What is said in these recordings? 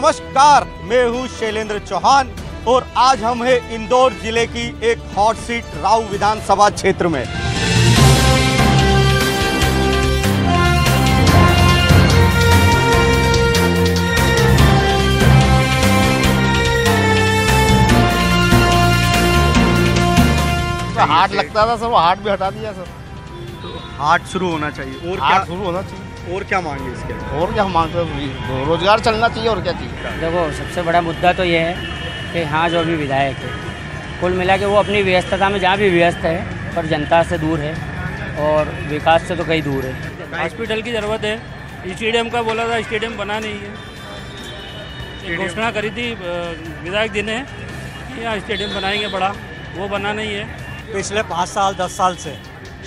नमस्कार, मैं हूं शैलेंद्र चौहान और आज हम हैं इंदौर जिले की एक हॉट सीट राऊ विधानसभा क्षेत्र में। हाट लगता था सर, वो हाट भी हटा दिया सर। तो हाट शुरू होना चाहिए और हाट शुरू होना चाहिए। और क्या मांगे इसके लिए? और क्या मांगते हैं? रोजगार चलना चाहिए और क्या चाहिए। देखो, सबसे बड़ा मुद्दा तो ये है कि हाँ, जो अभी विधायक है कुल मिला के वो अपनी व्यस्तता में जहाँ भी व्यस्त है पर जनता से दूर है और विकास से तो कहीं दूर है। हॉस्पिटल की ज़रूरत है, स्टेडियम का बोला था, स्टेडियम बना नहीं है। घोषणा करी थी विधायक जी ने कि यहाँ स्टेडियम बनाएंगे बड़ा, वो बना नहीं है। पिछले 5 साल 10 साल से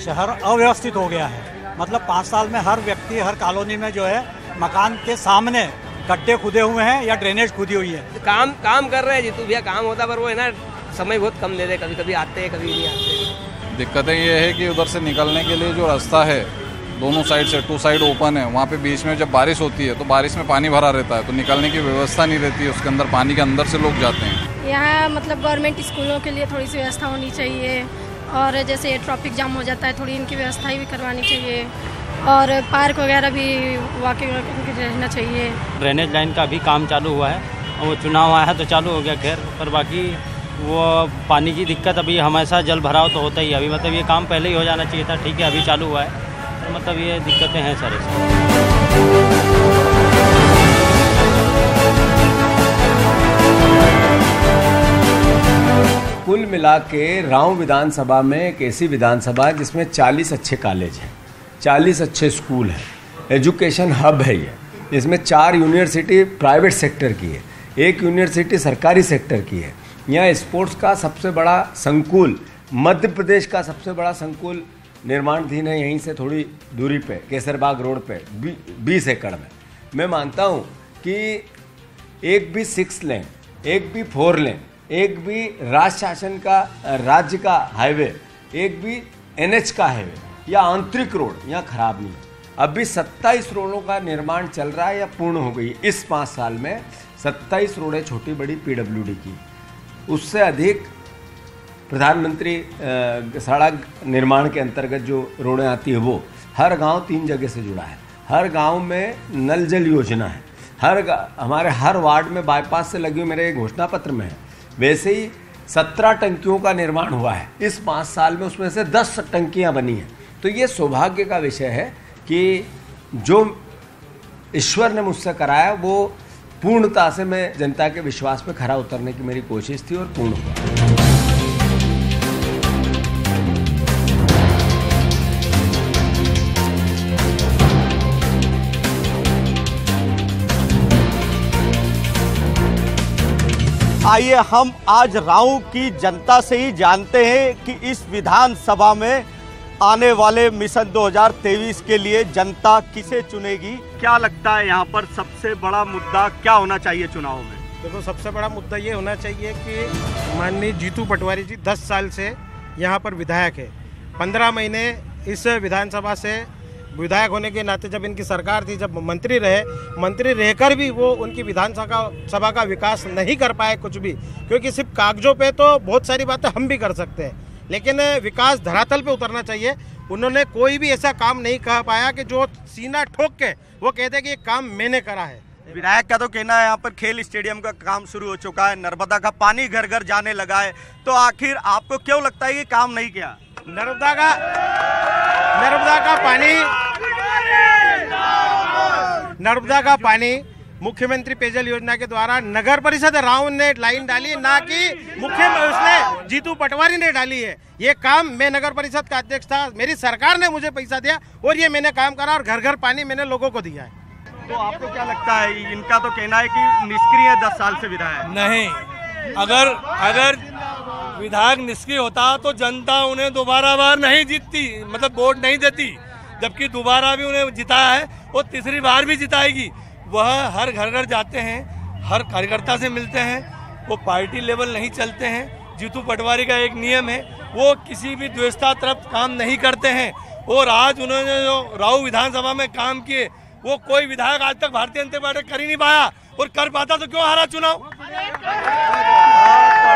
शहर अव्यवस्थित हो गया है। मतलब 5 साल में हर व्यक्ति हर कॉलोनी में जो है मकान के सामने गड्ढे खुदे हुए हैं या ड्रेनेज खुदी हुई है। काम कर रहे हैं जीतू भैया, काम होता पर वो है ना, समय बहुत कम ले दे, कभी कभी आते हैं कभी नहीं आते। दिक्कतें ये है कि उधर से निकलने के लिए जो रास्ता है दोनों साइड से 2 साइड ओपन है, वहाँ पे बीच में जब बारिश होती है तो बारिश में पानी भरा रहता है, तो निकलने की व्यवस्था नहीं रहती है। उसके अंदर पानी के अंदर से लोग जाते हैं। यहाँ मतलब गवर्नमेंट स्कूलों के लिए थोड़ी सी व्यवस्था होनी चाहिए और जैसे ट्रैफिक जाम हो जाता है, थोड़ी इनकी व्यवस्था भी करवानी चाहिए और पार्क वगैरह भी वाकई रहना चाहिए। ड्रेनेज लाइन का भी काम चालू हुआ है और वो चुनाव आया तो चालू हो गया खैर, पर बाकी वो पानी की दिक्कत अभी हमेशा जल भराव तो होता ही है। अभी मतलब ये काम पहले ही हो जाना चाहिए था, ठीक है अभी चालू हुआ है, तो मतलब ये दिक्कतें हैं सर इसमें। कुल मिला के राऊ विधानसभा में एक ऐसी विधानसभा है जिसमें 40 अच्छे कॉलेज हैं, 40 अच्छे स्कूल हैं, एजुकेशन हब है ये। इसमें 4 यूनिवर्सिटी प्राइवेट सेक्टर की है, 1 यूनिवर्सिटी सरकारी सेक्टर की है। यहाँ स्पोर्ट्स का सबसे बड़ा संकुल, मध्य प्रदेश का सबसे बड़ा संकुल निर्माणाधीन है, यहीं से थोड़ी दूरी पे केसरबाग रोड पे 20 एकड़ में। मैं मानता हूँ कि एक भी 6 लेन, एक भी 4 लेन, एक भी राज्य का हाईवे, एक भी NH का हाईवे या आंतरिक रोड यहाँ खराब नहीं है। अभी 27 रोडों का निर्माण चल रहा है या पूर्ण हो गई। इस 5 साल में 27 रोडें छोटी बड़ी PWD की, उससे अधिक प्रधानमंत्री सड़क निर्माण के अंतर्गत जो रोडें आती है वो हर गांव 3 जगह से जुड़ा है। हर गांव में नल जल योजना है, हमारे हर वार्ड में बाईपास से लगी हुई मेरे घोषणा पत्र में है। वैसे ही 17 टंकियों का निर्माण हुआ है इस 5 साल में, उसमें से 10 टंकियां बनी हैं। तो ये सौभाग्य का विषय है कि जो ईश्वर ने मुझसे कराया वो पूर्णता से मैं जनता के विश्वास पे खरा उतरने की मेरी कोशिश थी और पूर्ण हुआ। आइए हम आज राऊ की जनता से ही जानते हैं कि इस विधानसभा में आने वाले मिशन 2023 के लिए जनता किसे चुनेगी। क्या लगता है यहाँ पर सबसे बड़ा मुद्दा क्या होना चाहिए चुनाव में? देखो, सबसे बड़ा मुद्दा ये होना चाहिए कि माननीय जीतू पटवारी जी 10 साल से यहाँ पर विधायक है। 15 महीने इस विधानसभा से विधायक होने के नाते जब इनकी सरकार थी, जब मंत्री रहकर भी वो उनकी विधानसभा का विकास नहीं कर पाए कुछ भी, क्योंकि सिर्फ कागजों पे तो बहुत सारी बातें हम भी कर सकते हैं लेकिन विकास धरातल पे उतरना चाहिए। उन्होंने कोई भी ऐसा काम नहीं कह पाया कि जो सीना ठोक के वो कहते कि ये काम मैंने करा है। विधायक का तो कहना है यहाँ पर खेल स्टेडियम का काम शुरू हो चुका है, नर्मदा का पानी घर घर जाने लगा है, तो आखिर आपको क्यों लगता है कि काम नहीं किया? नर्मदा का पानी मुख्यमंत्री पेयजल योजना के द्वारा नगर परिषद राऊ ने लाइन डाली, ना कि उसने जीतू पटवारी ने डाली है। ये काम मैं नगर परिषद का अध्यक्ष था, मेरी सरकार ने मुझे पैसा दिया और ये मैंने काम करा और घर घर पानी मैंने लोगों को दिया है। तो आपको क्या लगता है? इनका तो कहना है कि निष्क्रिय 10 साल से विधायक नहीं, अगर विधायक निष्क्रिय होता तो जनता उन्हें दोबारा बार नहीं जीतती, मतलब वोट नहीं देती, जबकि दोबारा भी उन्हें जिताया है और तीसरी बार भी जिताएगी। वह हर घर घर जाते हैं, हर कार्यकर्ता से मिलते हैं, वो पार्टी लेवल नहीं चलते हैं। जीतू पटवारी का एक नियम है, वो किसी भी द्वेषता तरफ काम नहीं करते हैं और आज उन्होंने जो राऊ विधानसभा में काम किए वो कोई विधायक आज तक भारतीय जनता पार्टी कर ही नहीं पाया। और कर पाता तो क्यों हारा चुनाव।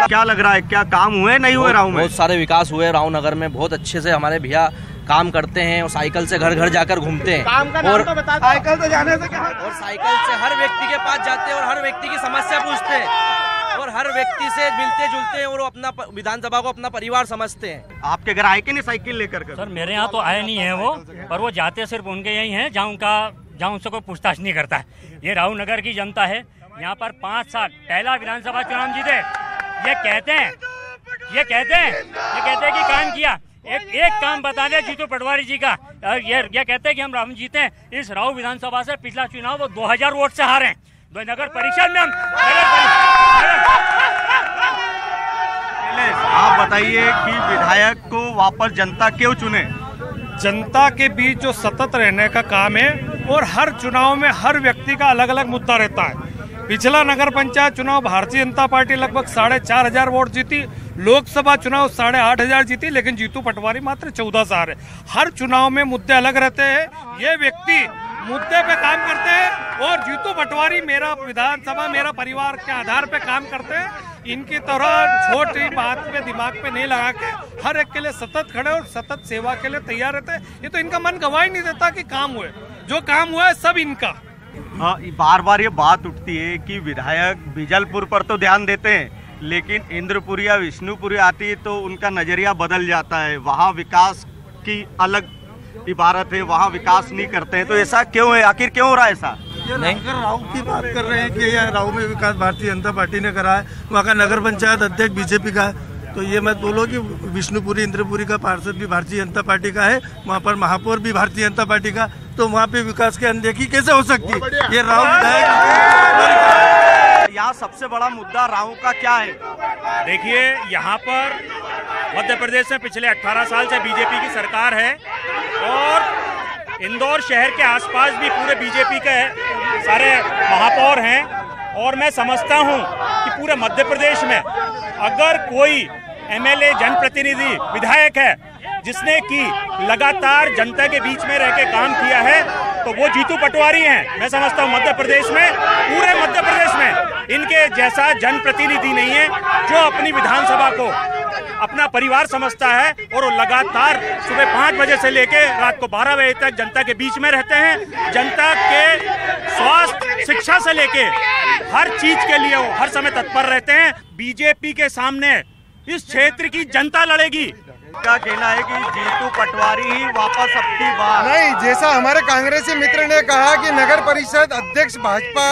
क्या लग रहा है, क्या काम हुए नहीं हुए राव में? बहुत सारे विकास हुए राव नगर में, बहुत अच्छे से हमारे भैया काम करते हैं और साइकिल से घर घर जाकर घूमते हैं। काम का नाम तो बता दो। साइकिल से जाने से क्या? और साइकिल से हर व्यक्ति के पास जाते हैं और हर व्यक्ति की समस्या पूछते हैं और हर व्यक्ति से मिलते जुलते हैं और वो अपना विधानसभा को अपना परिवार समझते हैं। आपके घर आए कि नहीं साइकिल लेकर? सर मेरे यहाँ तो आए नहीं है वो, पर वो जाते सिर्फ उनके यही हैं जहाँ उनसे कोई पूछताछ नहीं करता है। ये राव नगर की जनता है, यहाँ पर 5 साल पहला विधानसभा चुनाव जीते। ये कहते हैं कि काम किया। एक काम बता दे जीतू पटवारी जी का, ये कहते हैं कि हम जीते हैं इस राव विधानसभा से। पिछला चुनाव वो 2000 वोट से हारे। नगर परिषद में हम आप बताइए कि विधायक को वापस जनता क्यों चुने? जनता के बीच जो सतत रहने का काम है और हर चुनाव में हर व्यक्ति का अलग अलग मुद्दा रहता है। पिछला नगर पंचायत चुनाव भारतीय जनता पार्टी लगभग 4500 वोट जीती, लोकसभा चुनाव 8500 जीती, लेकिन जीतू पटवारी मात्र 14 से हारे। हर चुनाव में मुद्दे अलग रहते हैं, ये व्यक्ति मुद्दे पे काम करते हैं और जीतू पटवारी मेरा विधानसभा मेरा परिवार के आधार पे काम करते हैं। इनकी तरह छोटी बात पे दिमाग पे नहीं लगा के हर एक के लिए सतत खड़े और सतत सेवा के लिए तैयार रहते हैं। ये तो इनका मन गवाही नहीं देता कि काम हुए, जो काम हुआ है सब इनका। बार बार ये बात उठती है कि विधायक बिजलपुर पर तो ध्यान देते हैं, लेकिन इंद्रपुरी या विष्णुपुरी आती है तो उनका नजरिया बदल जाता है। वहाँ विकास की अलग इबारत है, वहाँ विकास नहीं करते हैं। तो ऐसा क्यों है, आखिर क्यों हो रहा है ऐसा? नहीं, राव की बात कर रहे हैं कि यह राव में विकास भारतीय जनता पार्टी ने करा है, वहाँ का नगर पंचायत अध्यक्ष बीजेपी का है। तो ये मत बोलो कि विष्णुपुरी इंद्रपुरी का पार्षद भी भारतीय जनता पार्टी का है, वहाँ पर महापौर भी भारतीय जनता पार्टी का, तो वहाँ पे विकास की अनदेखी कैसे हो सकती है? ये राव विधायक। यहाँ सबसे बड़ा मुद्दा राव का क्या है? देखिए, यहाँ पर मध्य प्रदेश में पिछले 18 साल से बीजेपी की सरकार है और इंदौर शहर के आसपास भी पूरे बीजेपी के सारे महापौर हैं। और मैं समझता हूँ कि पूरे मध्य प्रदेश में अगर कोई एमएलए जनप्रतिनिधि विधायक है जिसने कि लगातार जनता के बीच में रह के काम किया है तो वो जीतू पटवारी हैं। मैं समझता हूँ मध्य प्रदेश में, पूरे मध्य प्रदेश में इनके जैसा जनप्रतिनिधि नहीं है जो अपनी विधानसभा को अपना परिवार समझता है और वो लगातार सुबह 5 बजे से लेके रात को 12 बजे तक जनता के बीच में रहते हैं। जनता के स्वास्थ्य, शिक्षा से लेके हर चीज के लिए वो हर समय तत्पर रहते हैं। बीजेपी के सामने इस क्षेत्र की जनता लड़ेगी। क्या कहना है कि जीतू पटवारी ही वापस अब की बार? नहीं, जैसा हमारे कांग्रेसी मित्र ने कहा कि नगर परिषद अध्यक्ष भाजपा,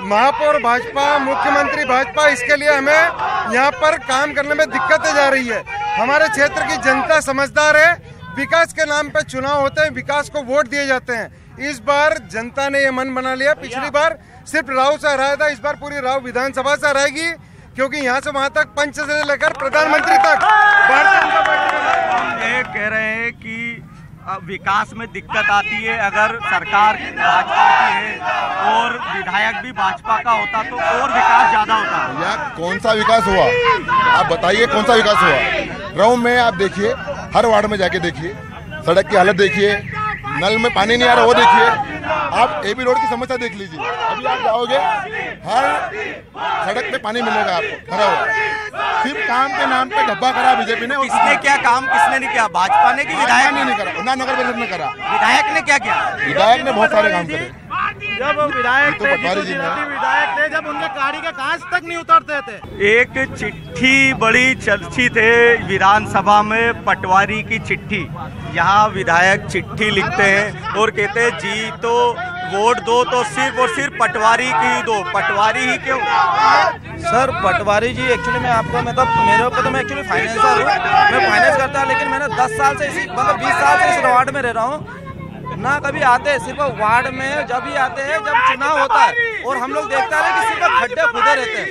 महापौर भाजपा, मुख्यमंत्री भाजपा, इसके लिए हमें यहाँ पर काम करने में दिक्कतें जा रही है। हमारे क्षेत्र की जनता समझदार है, विकास के नाम पे चुनाव होते हैं, विकास को वोट दिए जाते हैं। इस बार जनता ने ये मन बना लिया, पिछली बार सिर्फ राव से हराया था, इस बार पूरी राव विधानसभा से हराएगी, क्योंकि यहाँ से वहाँ तक पंच से लेकर प्रधानमंत्री तक भारतीय जनता पार्टी। हम ये कह रहे हैं कि विकास में दिक्कत आती है अगर सरकार भाजपा की है और विधायक भी भाजपा का होता तो और विकास ज्यादा होता। या कौन सा विकास हुआ, आप बताइए कौन सा विकास हुआ? राव में आप देखिए, हर वार्ड में जाके देखिए, सड़क की हालत देखिए, नल में पानी नहीं आ रहा वो देखिए, आप एबी रोड की समस्या देख लीजिए। अभी आप जाओगे हर सड़क पे पानी मिलेगा आपको खड़ा हुआ। सिर्फ काम के नाम पे डब्बा करा बीजेपी ने। किसने क्या काम, किसने नहीं किया? भाजपा ने कि विधायक ने नहीं करा, ना नगर परिषद ने करा। विधायक ने क्या किया? विधायक ने बहुत सारे काम करे। जब विधायक थे जब उनके गाड़ी के कांच तक नहीं उतरते थे। एक चिट्ठी बड़ी चर्चित है विधानसभा में, पटवारी की चिट्ठी। यहाँ विधायक चिट्ठी लिखते हैं और कहते हैं जी तो वोट दो तो सिर्फ और सिर्फ पटवारी की ही दो। पटवारी ही क्यों? सर पटवारी जी एक्चुअली मैं आपको मेरे ऊपर तो मैं एक्चुअली फाइनेंसर हूँ, मैं फाइनेंस करता हूँ, लेकिन मैंने 10 साल से इसी 20 साल से इस वार्ड में रह रहा हूँ ना। कभी आते सिर्फ वार्ड में जब ही आते हैं जब चुनाव होता है और हम लोग देखते हैं कि सिर्फ खड्डे खुदे रहते हैं।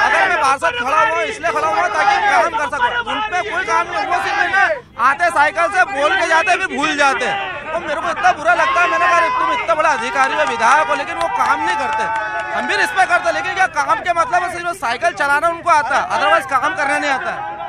अगर मैं पार्षद खड़ा हुआ इसलिए खड़ा हुआ ताकि काम कर सकूं, उन पे कोई काम नहीं। वो सिर्फ आते साइकिल से बोल के जाते फिर भूल जाते हैं। तो मेरे को इतना बुरा लगता है, मैंने कहा तुम इतना बड़ा अधिकारी हो, विधायक हो, लेकिन वो काम नहीं करते। हम भी रिस्पेक्ट करते, लेकिन क्या काम के मतलब सिर्फ साइकिल चलाना उनको आता है, अदरवाइज काम करना नहीं आता है।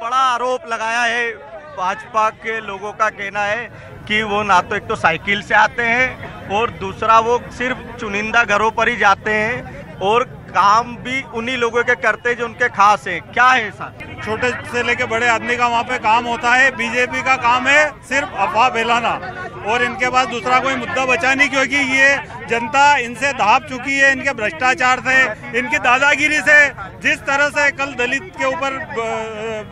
बड़ा आरोप लगाया है भाजपा के लोगों का कहना है कि वो ना तो एक तो साइकिल से आते हैं और दूसरा वो सिर्फ चुनिंदा घरों पर ही जाते हैं और काम भी उन्हीं लोगों के करते हैं जो उनके खास हैं। क्या है ऐसा? छोटे से लेके बड़े आदमी का वहाँ पे काम होता है। बीजेपी का काम है सिर्फ अफवाह फैलाना और इनके पास दूसरा कोई मुद्दा बचा नहीं, क्योंकि ये जनता इनसे दहाप चुकी है, इनके भ्रष्टाचार से, इनकी दादागिरी से। जिस तरह से कल दलित के ऊपर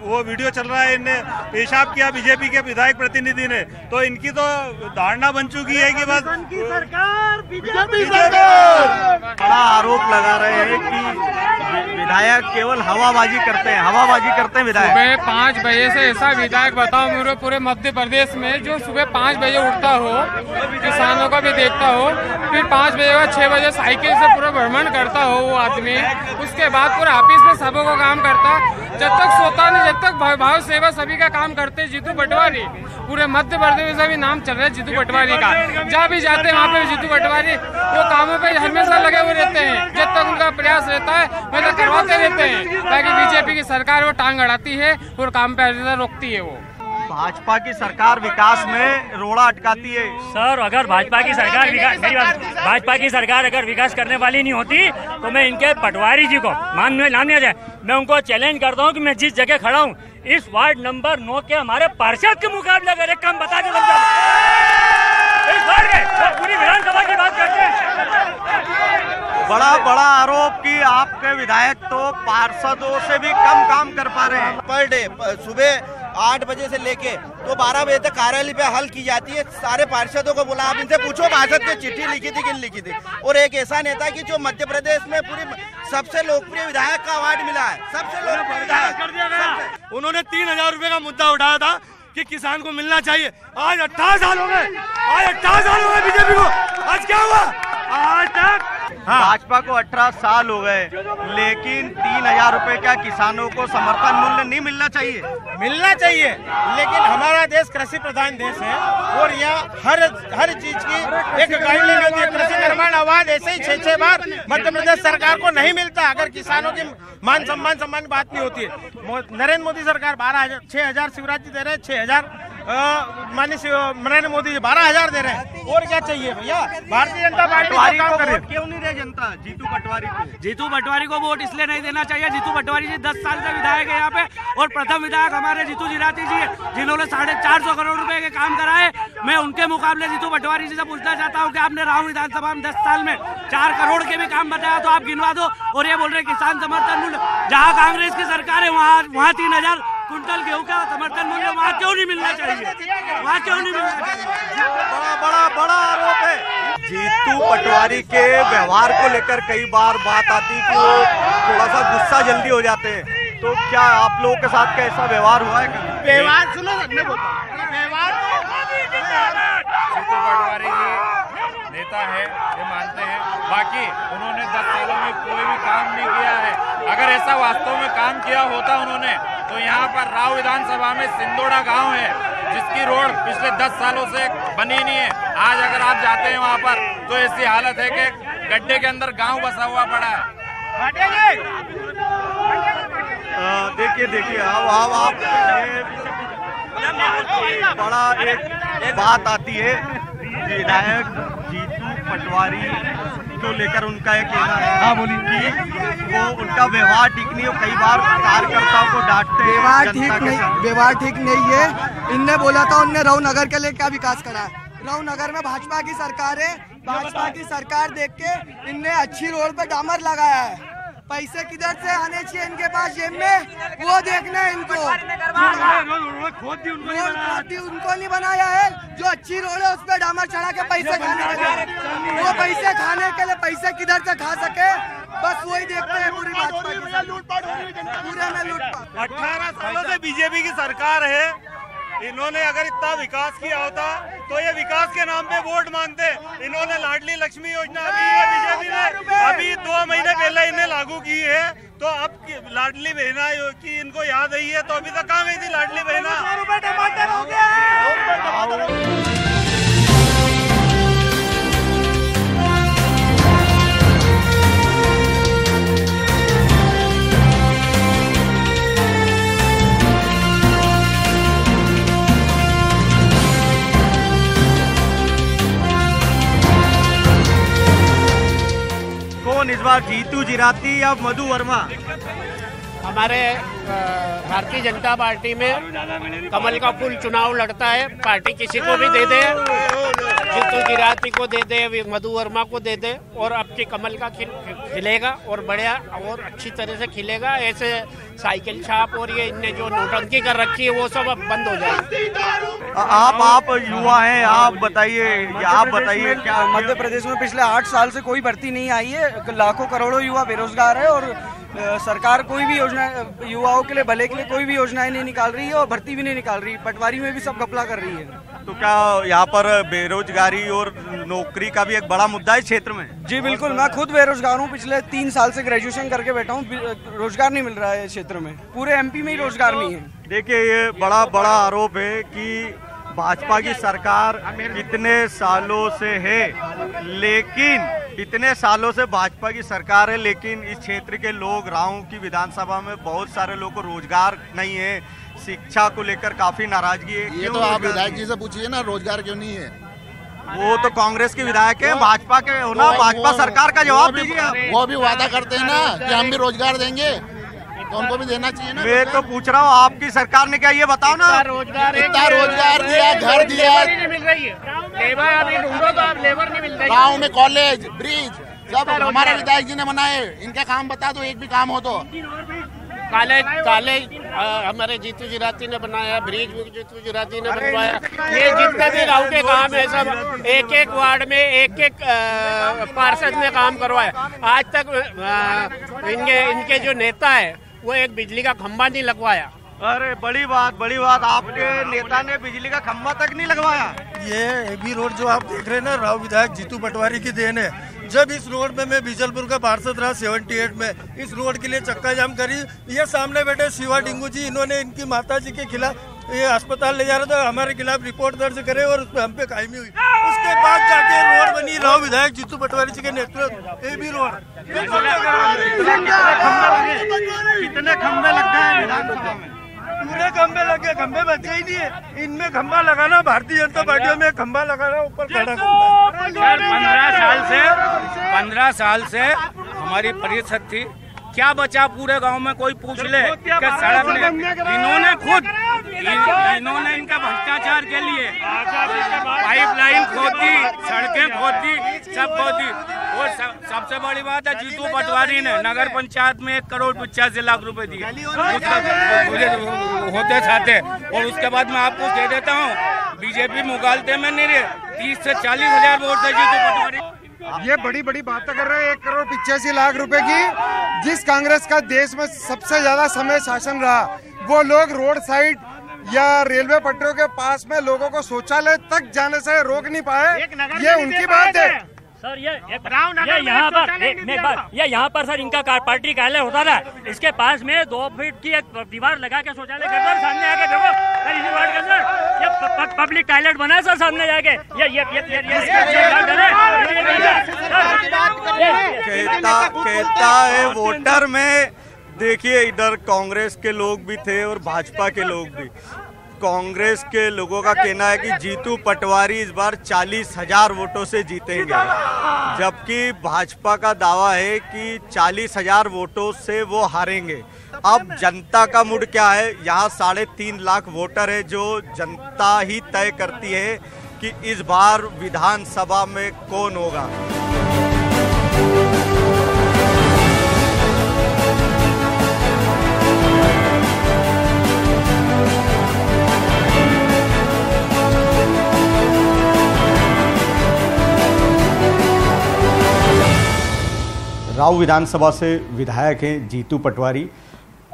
वो वीडियो चल रहा है, इन्हें पेशाब किया बीजेपी के विधायक प्रतिनिधि ने, तो इनकी तो धारणा बन चुकी है कि बस बीजेपी सरकार। बड़ा आरोप लगा रहे हैं कि विधायक केवल हवाबाजी करते हैं विधायक। सुबह 5 बजे से ऐसा विधायक बताओ मेरे पूरे मध्य प्रदेश में जो सुबह 5 बजे उठता हो, किसानों का भी देखता हो, फिर 5 बजे का 6 बजे साइकिल से पूरा भ्रमण करता हो वो आदमी, उसके बाद पूरा ऑफिस में सबों का काम करता, जब तक सोता नहीं, जब तक भाव सेवा सभी का काम करते। जीतू पटवारी पूरे मध्य प्रदेश में भी नाम चल रहा है जीतू पटवारी का, जहाँ भी जाते हैं वहाँ पे जीतू पटवारी वो कामों पे हमेशा लगे हुए रहते हैं। जब तक उनका प्रयास रहता है वैसा करवाते रहते हैं, ताकि बीजेपी की सरकार वो टांग अड़ाती है और काम पे हमेशा रोकती है। वो भाजपा की सरकार विकास में रोड़ा अटकाती है। सर अगर भाजपा की सरकार अगर विकास करने वाली नहीं होती तो मैं इनके पटवारी जी को मान लिया जाए, मैं उनको चैलेंज करता हूँ कि मैं जिस जगह खड़ा हूँ इस वार्ड नंबर 9 के हमारे पार्षद के मुकाबले अगर एक काम बता दे इस वार्ड में तो पूरी विधानसभा की बात करते हैं। बड़ा आरोप कि आपके विधायक तो पार्षदों से भी कम काम कर पा रहे हैं। पर डे सुबह 8 बजे से लेके तो 12 बजे तक कार्यालय पे हल की जाती है। सारे पार्षदों को बोला, आप इनसे पूछो पार्षद ने चिट्ठी लिखी थी कि नहीं लिखी थी। और एक ऐसा नेता की जो मध्य प्रदेश में पूरी सबसे लोकप्रिय विधायक का अवार्ड मिला है, सबसे लोकप्रिय विधायक। उन्होंने 3000 रुपए का मुद्दा उठाया था कि किसान को मिलना चाहिए। आज 18 साल हो गए बीजेपी को। आज क्या हुआ? आज तक भाजपा को 18 साल हो गए, लेकिन 3000 रुपए का किसानों को समर्थन मूल्य नहीं मिलना चाहिए। लेकिन हमारा देश कृषि प्रधान देश है और यहाँ हर चीज की एक गाइडलाइन होती है। कृषि निर्माण अवार्ड ऐसे ही 6 बार मध्य प्रदेश सरकार को नहीं मिलता अगर किसानों की मान सम्मान बात नहीं होती है। नरेंद्र मोदी सरकार 6,000 शिवराज जी दे रहे हैं, 6,000 माननीय नरेंद्र मोदी जी 12,000 दे रहे हैं। और क्या चाहिए भैया? भारतीय जनता पार्टी काम करे। क्यों नहीं रहे जनता जीतू पटवारी को वोट इसलिए नहीं देना चाहिए। जीतू पटवारी जी 10 साल से विधायक है यहाँ पे और प्रथम विधायक हमारे जीतू जिराती जी है, जिन्होंने 450 करोड़ रुपए के काम कराए। मैं उनके मुकाबले जीतू पटवारी जी से पूछना चाहता हूँ कि आपने राव विधानसभा में 10 साल में 4 करोड़ के भी काम बताया तो आप गिनवा दो। और ये बोल रहे किसान समर्थन मूल्य, जहाँ कांग्रेस की सरकार है वहाँ 3000 कुंटल गेहूं का समर्थन मूल्य वहाँ क्यों नहीं मिलना चाहिए? बड़ा आरोप है। जीतू पटवारी के व्यवहार को लेकर कई बार बात आती कि वो थोड़ा सा गुस्सा जल्दी हो जाते हैं, तो क्या आप लोगों के साथ कैसा व्यवहार हुआ है? व्यवहार सुनो, व्यवहार जीतू पटवारी नेता है, ये मानते हैं। बाकी उन्होंने 10 सालों में कोई भी काम नहीं किया है। अगर ऐसा वास्तव में काम किया होता उन्होंने तो यहाँ पर राव विधानसभा में सिंदोड़ा गांव है जिसकी रोड पिछले 10 सालों से बनी नहीं है। आज अगर आप जाते हैं वहाँ पर तो ऐसी हालत है कि गड्ढे के अंदर गांव बसा हुआ पड़ा है। देखिए अब आप बड़ा एक बात आती है, विधायक जीतू पटवारी को लेकर उनका एक कहना है। हाँ बोलिए कि वो उनका व्यवहार ठीक नहीं हो, कई बार कार्यकर्ताओं को डांटते हैं। व्यवहार ठीक नहीं है। इनने बोला था उनने राव नगर के लिए क्या विकास करा है? राव नगर में भाजपा की सरकार है, भाजपा की सरकार देख के इनने अच्छी रोड पे डामर लगाया है। पैसे किधर से आने चाहिए इनके पास जेब में, वो देखना है इनको। उनको नहीं बनाया है, जो अच्छी रोड है उस पर डामर चढ़ा के पैसे खाने के लिए, वो पैसे खाने के लिए पैसे किधर से खा सके बस वही देखते हैं। पूरी भाजपा की लूटपाट, पूरे में लूटपाट। 18 सालों से बीजेपी की सरकार है, इन्होंने अगर इतना विकास किया होता तो ये विकास के नाम पे वोट मांगते। इन्होंने लाडली लक्ष्मी योजना बीजेपी ने अभी 2 महीने पहले इन्हें लागू की है, तो अब लाडली बहना की इनको याद आई है, तो अभी तक कहाँ गई थी लाडली बहना? जीतू जिराती या मधु वर्मा? हमारे भारतीय जनता पार्टी में कमल का फूल चुनाव लड़ता है। पार्टी किसी को भी दे दे, जीतू जिराती को दे दे, मधु वर्मा को दे दे, और अब की कमल का खिलेगा और बढ़िया और अच्छी तरह से खिलेगा। ऐसे साइकिल छाप और ये इनने जो नोटंकी कर रखी है वो सब अब बंद हो जाएगी। आप युवा हैं, आप बताइए क्या मध्य प्रदेश में पिछले 8 साल से कोई भर्ती नहीं आई है। लाखों करोड़ों युवा बेरोजगार है और सरकार कोई भी योजना युवाओं के लिए भले के लिए कोई भी योजनाएं नहीं निकाल रही है और भर्ती भी नहीं निकाल रही। पटवारी में भी सब घपला कर रही है। तो क्या यहाँ पर बेरोजगारी और नौकरी का भी एक बड़ा मुद्दा है क्षेत्र में? जी बिल्कुल, मैं खुद बेरोजगार हूँ। पिछले 3 साल से ग्रेजुएशन करके बैठा हूँ, रोजगार नहीं मिल रहा है क्षेत्र में। पूरे MP में ही रोजगार नहीं है। देखिए, ये बड़ा आरोप है कि भाजपा की सरकार इतने सालों से है, लेकिन इतने सालों से भाजपा की सरकार है, लेकिन इस क्षेत्र के लोग, राऊ की विधानसभा में बहुत सारे लोगों को रोजगार नहीं है। शिक्षा को लेकर काफी नाराजगी है। ये तो आप विधायक जी से पूछिए ना, रोजगार क्यों नहीं है? वो तो कांग्रेस के विधायक है, भाजपा के हो ना, भाजपा सरकार का जवाब दीजिए। वो भी वादा करते हैं ना कि हम भी रोजगार देंगे, तो उनको भी देना चाहिए ना। मैं तो पूछ रहा हूँ, आपकी सरकार ने क्या, ये बताओ ना। इतना रोजगार दिया, घर दिया, मिल रही है लेबर, अभी ढूंढो तो आप लेबर नहीं मिल रही। गाँव में कॉलेज, ब्रिज सब हमारे विधायक जी ने बनाए। इनका काम बता दो, एक भी काम हो तो। कॉलेज हमारे जीतू जिराती ने बनाया, ब्रिज भी जीतू जिराती ने बनवाया। ये जितने भी गाँव के काम है सब एक वार्ड में एक पार्षद ने काम करवाया। आज तक इनके जो नेता है वो एक बिजली का खंभा नहीं लगवाया। अरे बड़ी बात, आपके नेता ने बिजली का खंभा तक नहीं लगवाया। ये AB रोड जो आप देख रहे हैं ना, राव विधायक जीतू पटवारी की देन है। जब इस रोड में मैं बीजलपुर का पार्षद रहा 78 में, इस रोड के लिए चक्का जाम करी। ये सामने बैठे शिवा डिंगू जी, इन्होंने इनकी माताजी के खिलाफ ये अस्पताल ले जा रहा था, हमारे खिलाफ रिपोर्ट दर्ज करे और उस पर हम पे कायमी हुई। उसके बाद जाके रोड बनी राव विधायक जीतू पटवारी जी के नेतृत्व AB रोड। कितने खंभे लग गए विधानसभा में? पूरे खंभे लगे, खंभे बचे ही नहीं है। इनमें खंभा लगाना, भारतीय जनता पार्टी में खंभा लगाना, ऊपर खड़ा करना। 15 साल से हमारी परिषद थी, क्या बचा पूरे गांव में? कोई पूछ ले कि सड़क ने इन्होंने इनका भ्रष्टाचार के लिए पाइपलाइन खोदी, सड़कें खोदी, सब खोदी। और सबसे बड़ी बात है, जीतू पटवारी ने नगर पंचायत में 1,85,00,000 रुपए दिए होते खाते। और उसके बाद मैं आपको कह देता हूँ, बीजेपी मुगालते में नहीं रहे, 30 से 40,000 वोट है जीतू पटवारी। ये बड़ी बातें कर रहे हैं। 1,85,00,000 रुपए की, जिस कांग्रेस का देश में सबसे ज्यादा समय शासन रहा, वो लोग रोड साइड या रेलवे पटरियों के पास में लोगों को शौचालय तक जाने से रोक नहीं पाए। ये उनकी बात है सर। ये यहाँ पर सर इनका पार्टी कार्यालय होता था, इसके पास में 2 फीट की एक दीवार लगा के शौचालय करता है। सामने आके देखो सर, इसी वार्ड के अंदर ये पब्लिक टॉयलेट बना है सर, सामने जाके कहता है वोटर में। देखिए, इधर कांग्रेस के लोग भी थे और भाजपा के लोग भी। कांग्रेस के लोगों का कहना है कि जीतू पटवारी इस बार 40,000 वोटों से जीतेंगे, जबकि भाजपा का दावा है कि 40,000 वोटों से वो हारेंगे। अब जनता का मूड क्या है? यहाँ 3.5 लाख वोटर है, जो जनता ही तय करती है कि इस बार विधानसभा में कौन होगा। राऊ विधानसभा से विधायक हैं जीतू पटवारी।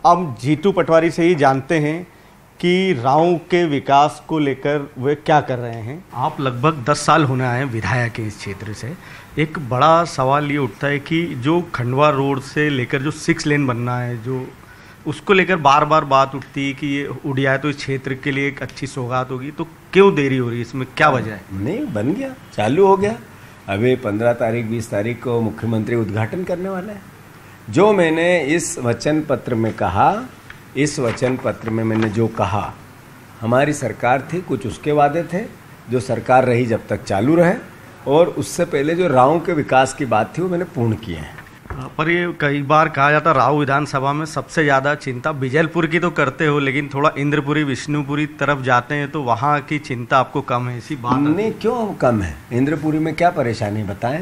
अब जीतू पटवारी से ही जानते हैं कि राऊ के विकास को लेकर वे क्या कर रहे हैं। आप लगभग 10 साल होने आए हैं विधायक हैं इस क्षेत्र से। एक बड़ा सवाल ये उठता है कि जो खंडवा रोड से लेकर जो 6 लेन बनना है, जो उसको लेकर बार बार बात उठती है कि ये उड़ जाए तो इस क्षेत्र के लिए एक अच्छी सौगात होगी, तो क्यों देरी हो रही है? इसमें क्या वजह है? नहीं, बन गया, चालू हो गया। अभी 15 तारीख 20 तारीख को मुख्यमंत्री उद्घाटन करने वाला है। जो मैंने इस वचन पत्र में कहा, इस वचन पत्र में मैंने जो कहा, हमारी सरकार थी, कुछ उसके वादे थे जो सरकार रही जब तक चालू रहे, और उससे पहले जो राऊ के विकास की बात थी वो मैंने पूर्ण किए हैं। पर ये कई बार कहा जाता राव विधानसभा में सबसे ज़्यादा चिंता बिजलपुर की तो करते हो, लेकिन थोड़ा इंद्रपुरी विष्णुपुरी तरफ जाते हैं तो वहाँ की चिंता आपको कम है, ऐसी बात नहीं? क्यों कम है? इंद्रपुरी में क्या परेशानी बताएं,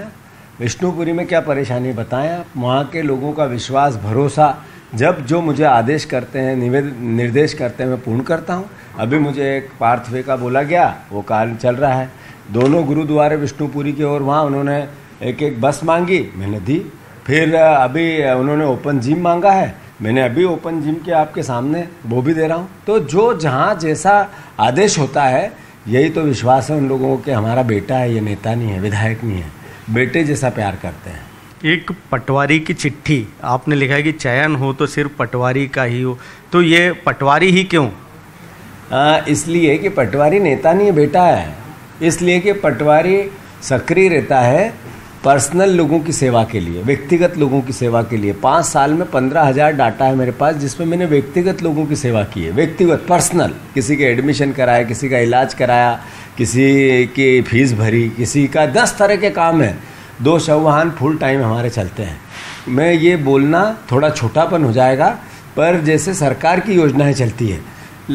विष्णुपुरी में क्या परेशानी बताएं? वहाँ के लोगों का विश्वास, भरोसा, जब जो मुझे आदेश करते हैं, निर्देश करते हैं, मैं पूर्ण करता हूँ। अभी मुझे एक पार्थवे का बोला गया, वो कार्य चल रहा है। दोनों गुरुद्वारे विष्णुपुरी के, और वहाँ उन्होंने एक बस मांगी, मैंने दी। फिर अभी उन्होंने ओपन जिम मांगा है, मैंने अभी ओपन जिम के आपके सामने वो भी दे रहा हूँ। तो जो जहाँ जैसा आदेश होता है, यही तो विश्वास है उन लोगों के, हमारा बेटा है, ये नेता नहीं है, विधायक नहीं है, बेटे जैसा प्यार करते हैं। एक पटवारी की चिट्ठी आपने लिखा है कि चयन हो तो सिर्फ पटवारी का ही हो, तो ये पटवारी ही क्यों? इसलिए कि पटवारी नेता नहीं है, बेटा है। इसलिए कि पटवारी सक्रिय रहता है पर्सनल लोगों की सेवा के लिए, व्यक्तिगत लोगों की सेवा के लिए। 5 साल में 15,000 डाटा है मेरे पास, जिसमें मैंने व्यक्तिगत लोगों की सेवा की है, व्यक्तिगत, पर्सनल। किसी के एडमिशन कराया, किसी का इलाज कराया, किसी की फीस भरी, किसी का 10 तरह के काम है। 2 शव फुल टाइम हमारे चलते हैं। मैं ये बोलना थोड़ा छोटापन हो जाएगा, पर जैसे सरकार की योजनाएं चलती है,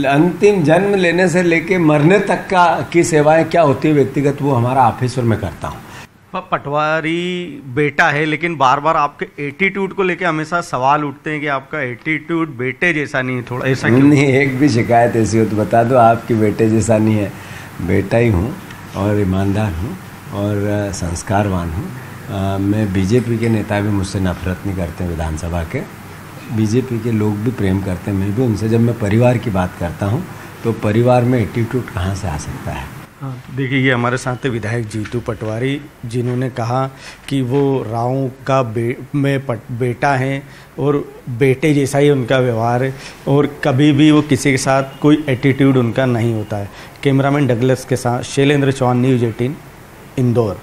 अंतिम जन्म लेने से लेके मरने तक की सेवाएं क्या होती है व्यक्तिगत, वो हमारा ऑफिस और मैं करता हूँ। पटवारी बेटा है, लेकिन बार बार आपके एटीट्यूड को लेके हमेशा सवाल उठते हैं कि आपका एटीट्यूड बेटे जैसा नहीं है, थोड़ा ऐसा क्यों? नहीं, एक भी शिकायत ऐसी हो तो बता दो, आपकी बेटे जैसा नहीं है। बेटा ही हूँ और ईमानदार हूँ और संस्कारवान हूँ। मैं बीजेपी के नेता भी मुझसे नफरत नहीं करते, विधानसभा के बीजेपी के लोग भी प्रेम करते हैं, मैं भी उनसे। जब मैं परिवार की बात करता हूँ तो परिवार में एटीट्यूड कहाँ से आ सकता है? देखिए, ये हमारे साथ विधायक जीतू पटवारी, जिन्होंने कहा कि वो राव का बेटा हैं और बेटे जैसा ही उनका व्यवहार है और कभी भी वो किसी के साथ कोई एटीट्यूड उनका नहीं होता है। कैमरामैन डगलस के साथ शैलेंद्र चौहान, न्यूज़ 18, इंदौर।